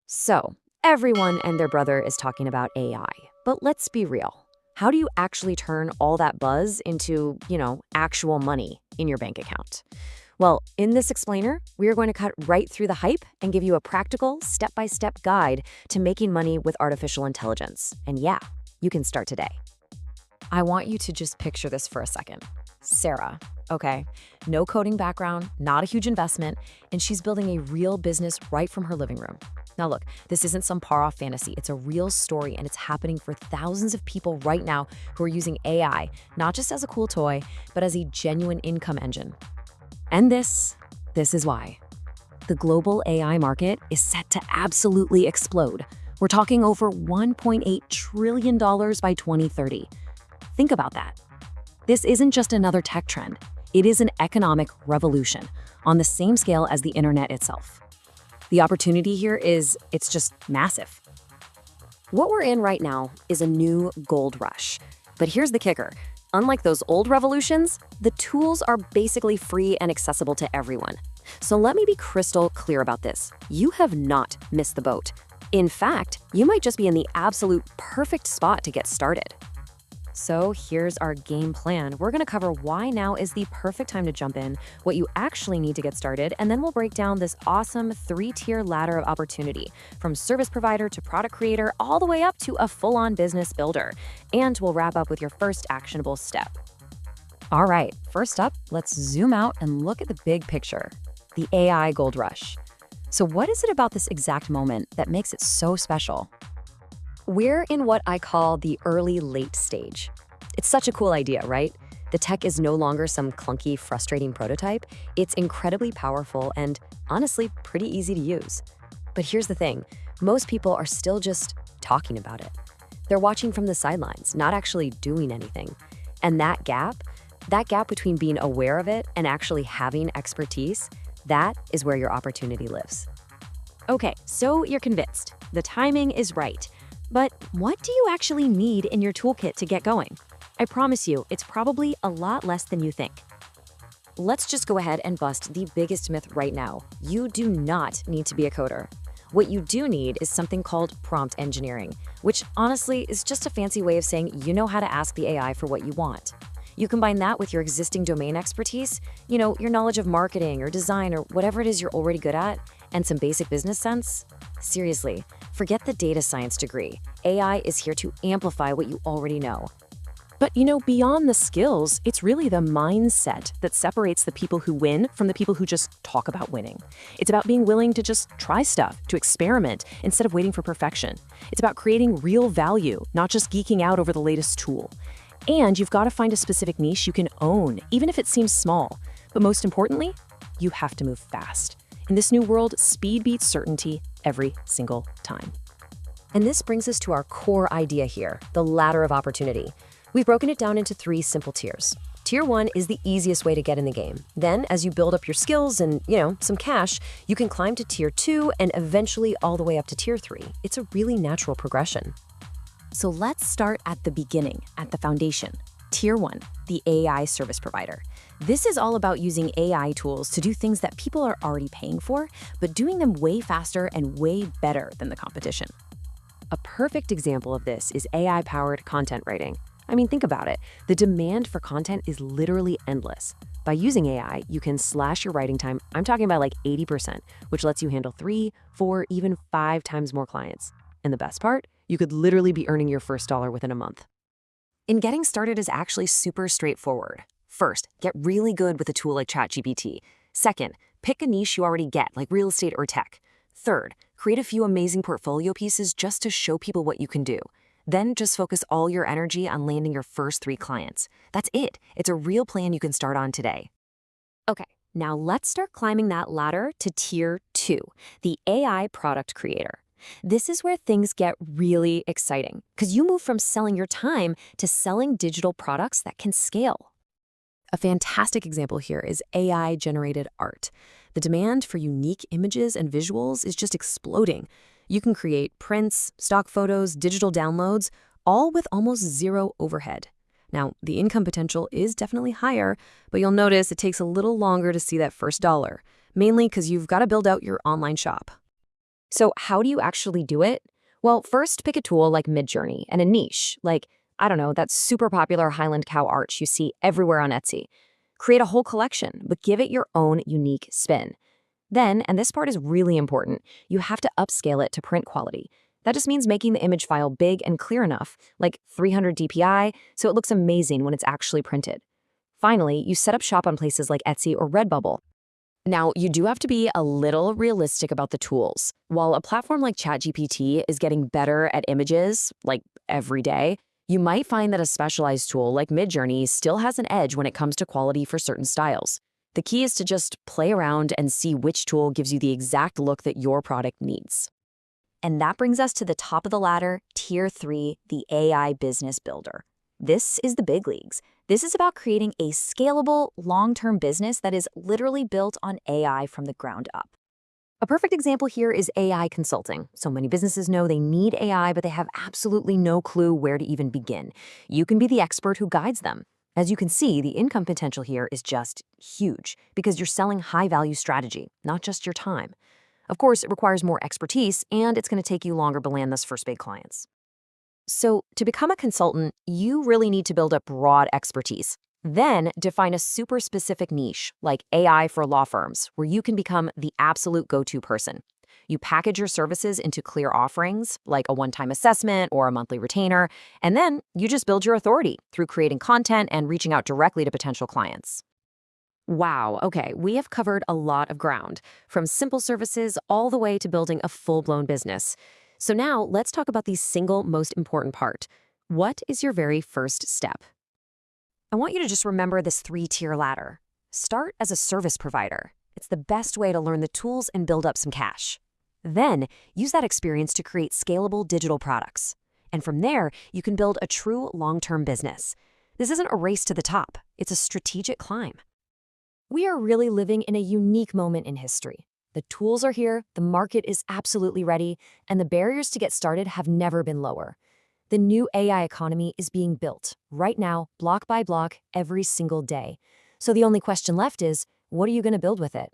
So, everyone and their brother is talking about AI. But let's be real. How do you actually turn all that buzz into, actual money in your bank account? Well, in this explainer, we are going to cut right through the hype and give you a practical, step by step guide to making money with artificial intelligence. And yeah, you can start today. I want you to just picture this for a second. Sarah, okay? No coding background, not a huge investment, and she's building a real business right from her living room. Now, look, this isn't some far off fantasy. It's a real story, and it's happening for thousands of people right now who are using AI, not just as a cool toy, but as a genuine income engine. And this is why. The global AI market is set to absolutely explode. We're talking over $1.8 trillion by 2030. Think about that. This isn't just another tech trend. It is an economic revolution on the same scale as the internet itself. The opportunity here it's just massive. What we're in right now is a new gold rush. But here's the kicker. Unlike those old revolutions, the tools are basically free and accessible to everyone. So let me be crystal clear about this. You have not missed the boat. In fact, you might just be in the absolute perfect spot to get started. So here's our game plan. We're going to cover why now is the perfect time to jump in, what you actually need to get started, and then we'll break down this awesome 3-tier ladder of opportunity, from service provider to product creator, all the way up to a full-on business builder. And we'll wrap up with your first actionable step. All right, first up, let's zoom out and look at the big picture, the AI gold rush. So what is it about this exact moment that makes it so special? We're in what I call the early late stage. It's such a cool idea, right? The tech is no longer some clunky, frustrating prototype. It's incredibly powerful and honestly pretty easy to use. But here's the thing, most people are still just talking about it. They're watching from the sidelines, not actually doing anything. And that gap between being aware of it and actually having expertise, that is where your opportunity lives. Okay, so you're convinced. The timing is right. But what do you actually need in your toolkit to get going? I promise you, it's probably a lot less than you think. Let's just go ahead and bust the biggest myth right now. You do not need to be a coder. What you do need is something called prompt engineering, which honestly is just a fancy way of saying you know how to ask the AI for what you want. You combine that with your existing domain expertise, your knowledge of marketing or design or whatever it is you're already good at, and some basic business sense. Seriously, forget the data science degree. AI is here to amplify what you already know. But beyond the skills, it's really the mindset that separates the people who win from the people who just talk about winning. It's about being willing to just try stuff, to experiment, instead of waiting for perfection. It's about creating real value, not just geeking out over the latest tool. And you've got to find a specific niche you can own, even if it seems small. But most importantly, you have to move fast. In this new world, speed beats certainty every single time. And this brings us to our core idea here, the ladder of opportunity. We've broken it down into 3 simple tiers. Tier 1 is the easiest way to get in the game. Then, as you build up your skills and, some cash, you can climb to Tier 2 and eventually all the way up to Tier 3. It's a really natural progression. So let's start at the beginning, at the foundation. Tier 1, the AI service provider. This is all about using AI tools to do things that people are already paying for, but doing them way faster and way better than the competition. A perfect example of this is AI-powered content writing. I mean, think about it. The demand for content is literally endless. By using AI, you can slash your writing time, I'm talking about like 80%, which lets you handle 3, 4, even 5 times more clients. And the best part? You could literally be earning your first dollar within a month. And getting started is actually super straightforward. First, get really good with a tool like ChatGPT. Second, pick a niche you already get, like real estate or tech. Third, create a few amazing portfolio pieces just to show people what you can do. Then just focus all your energy on landing your first 3 clients. That's it. It's a real plan you can start on today. Okay, now let's start climbing that ladder to Tier 2, the AI product creator. This is where things get really exciting because you move from selling your time to selling digital products that can scale. A fantastic example here is AI-generated art. The demand for unique images and visuals is just exploding. You can create prints, stock photos, digital downloads, all with almost zero overhead. Now, the income potential is definitely higher, but you'll notice it takes a little longer to see that first dollar, mainly because you've got to build out your online shop. So how do you actually do it? Well, first pick a tool like Midjourney and a niche, like, I don't know, that super popular Highland cow arch you see everywhere on Etsy. Create a whole collection, but give it your own unique spin. Then, and this part is really important, you have to upscale it to print quality. That just means making the image file big and clear enough, like 300 dpi, so it looks amazing when it's actually printed. Finally, you set up shop on places like Etsy or Redbubble. Now, you do have to be a little realistic about the tools. While a platform like ChatGPT is getting better at images, like every day, you might find that a specialized tool like Midjourney still has an edge when it comes to quality for certain styles. The key is to just play around and see which tool gives you the exact look that your product needs. And that brings us to the top of the ladder, Tier 3, the AI Business Builder. This is the big leagues. This is about creating a scalable, long-term business that is literally built on AI from the ground up. A perfect example here is AI consulting. So many businesses know they need AI, but they have absolutely no clue where to even begin. You can be the expert who guides them. As you can see, the income potential here is just huge because you're selling high-value strategy, not just your time. Of course, it requires more expertise, and it's going to take you longer to land those first big clients. So to become a consultant, you really need to build up broad expertise. Then define a super specific niche, like AI for law firms, where you can become the absolute go-to person. You package your services into clear offerings, like a one-time assessment or a monthly retainer, and then you just build your authority through creating content and reaching out directly to potential clients. Wow, okay, we have covered a lot of ground, from simple services all the way to building a full-blown business. So now let's talk about the single most important part. What is your very first step? I want you to just remember this 3-tier ladder. Start as a service provider. It's the best way to learn the tools and build up some cash. Then, use that experience to create scalable digital products. And from there, you can build a true long-term business. This isn't a race to the top. It's a strategic climb. We are really living in a unique moment in history. The tools are here, the market is absolutely ready, and the barriers to get started have never been lower. The new AI economy is being built, right now, block by block, every single day. So the only question left is, what are you going to build with it?